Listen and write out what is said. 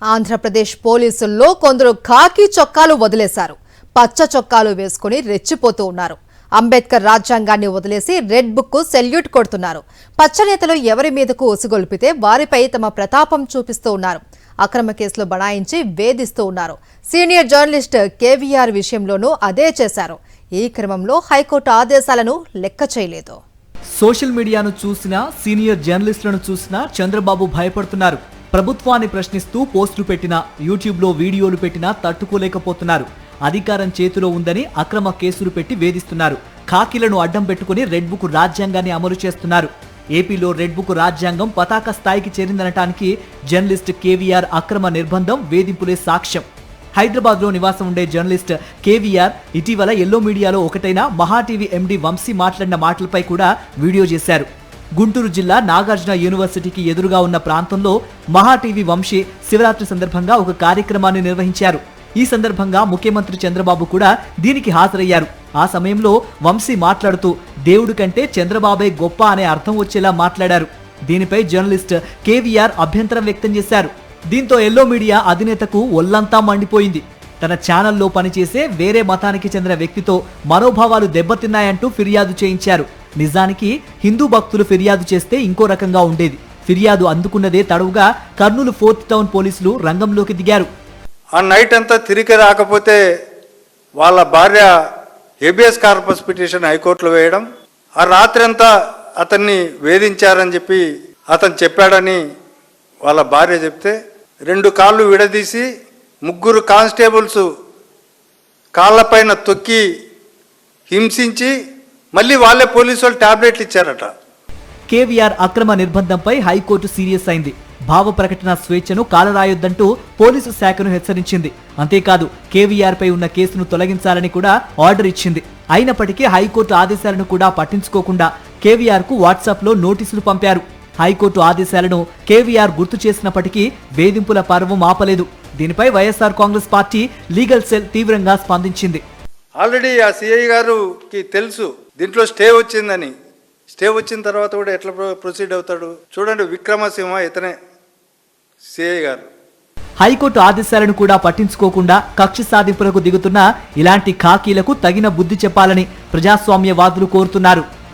ఆంధ్రప్రదేశ్ పోలీసుల్లో కొందరు ఖాకీ చొక్కాలు వదిలేశారు. పచ్చ చొక్కాలు వేసుకుని రెచ్చిపోతూ ఉన్నారు. అంబేద్కర్ రాజ్యాంగాన్ని వదిలేసి రెడ్ బుక్ కు సెల్యూట్ కొడుతున్నారు. పచ్చనేతలు ఎవరి మీదకు ఉసిగొల్పితే వారిపై తమ ప్రతాపం చూపిస్తూ ఉన్నారు. అక్రమ కేసులు బనాయించి వేధిస్తూ ఉన్నారు. సీనియర్ జర్నలిస్ట్ కేవీఆర్ విషయంలోనూ అదే చేశారు. ఈ క్రమంలో హైకోర్టు ఆదేశాలను లెక్క చేయలేదు. సోషల్ మీడియాను చూసినా సీనియర్ జర్నలిస్టులను చూసినా చంద్రబాబు భయపడుతున్నారు. ప్రభుత్వాన్ని ప్రశ్నిస్తూ పోస్టులు పెట్టినా యూట్యూబ్లో వీడియోలు పెట్టినా తట్టుకోలేకపోతున్నారు. అధికారం చేతిలో ఉందని అక్రమ కేసులు పెట్టి వేధిస్తున్నారు. ఖాకీలను అడ్డం పెట్టుకుని రెడ్ బుక్ రాజ్యాంగాన్ని అమలు చేస్తున్నారు. ఏపీలో రెడ్ బుక్ రాజ్యాంగం పతాక స్థాయికి చేరిందనటానికి జర్నలిస్ట్ కేవీఆర్ అక్రమ నిర్బంధం వేధింపులే సాక్ష్యం. హైదరాబాద్లో నివాసం ఉండే జర్నలిస్ట్ కేవీఆర్ ఇటీవల ఎల్లో మీడియాలో ఒకటైన మహా టీవీ ఎండీ వంశీ మాట్లాడిన మాటలపై కూడా వీడియో చేశారు. గుంటూరు జిల్లా నాగార్జున యూనివర్సిటీకి ఎదురుగా ఉన్న ప్రాంతంలో మహా టీవీ వంశీ శివరాత్రి సందర్భంగా ఒక కార్యక్రమాన్ని నిర్వహించారు. ఈ సందర్భంగా ముఖ్యమంత్రి చంద్రబాబు కూడా దీనికి హాజరయ్యారు. ఆ సమయంలో వంశీ మాట్లాడుతూ దేవుడి కంటే చంద్రబాబే గొప్ప అనే అర్థం వచ్చేలా మాట్లాడారు. దీనిపై జర్నలిస్ట్ కేవీఆర్ అభ్యంతరం వ్యక్తం చేశారు. దీంతో ఎల్లో మీడియా అధినేతకు ఒళ్లంతా మండిపోయింది. తన ఛానల్లో పనిచేసే వేరే మతానికి చెందిన వ్యక్తితో మనోభావాలు దెబ్బతిన్నాయంటూ ఫిర్యాదు చేయించారు. నిజానికి హిందూ భక్తులు ఫిర్యాదు చేస్తే ఇంకో రకంగా ఉండేది. ఫిర్యాదు అందుకున్నదే తడవుగా కర్నూలు 4th టౌన్ పోలీసులు రంగంలోకి దిగారు. ఆ నైట్ అంతా తిరిగి రాకపోతే వాళ్ళ భార్య హెబియస్ కార్పస్ పిటిషన్ హైకోర్టులో వేయడం, ఆ రాత్రి అంతా అతన్ని వేధించారని చెప్పి అతను చెప్పాడని వాళ్ళ భార్య చెప్తే 2 కాళ్ళు విడదీసి 3 కానిస్టేబుల్స్ కాళ్ళపైన తొక్కి హింసించి మళ్ళీ వాళ్ళే పోలీసు వాళ్ళు టాబ్లెట్లు ఇచ్చారట. కేవీఆర్ అక్రమ నిర్బంధంపై హైకోర్టు సీరియస్ అయింది. భావ ప్రకటన స్వేచ్ఛను కాలరాయొద్దంటూ పోలీసు శాఖను హెచ్చరించింది. అంతేకాదు కేవీఆర్ పై ఉన్న కేసును తొలగించాలని కూడా ఆర్డర్ ఇచ్చింది. అయినప్పటికీ హైకోర్టు ఆదేశాలను కూడా పట్టించుకోకుండా కేవీఆర్ కు వాట్సాప్లో నోటీసులు పంపారు. హైకోర్టు ఆదేశాలను కేవీఆర్ గుర్తు చేసినప్పటికీ వేధింపుల పర్వం ఆపలేదు. దీనిపై YSR Congress party legal cell తీవ్రంగా స్పందించింది. ఆల్రెడీ ఆ సిఐ గారికి తెలుసు దీంట్లో స్టే వచ్చిందని. స్టే వచ్చిన తర్వాత కూడా ఎట్లా ప్రొసీడ్ అవుతాడు చూడండి. విక్రమసింహ ఇతనే సిఐ గారు. హైకోర్టు ఆదేశాలను కూడా పట్టించుకోకుండా కక్ష సాధింపులకు దిగుతున్న ఇలాంటి ఖాకీలకు తగిన బుద్ధి చెప్పాలని ప్రజాస్వామ్యవాదులు కోరుతున్నారు.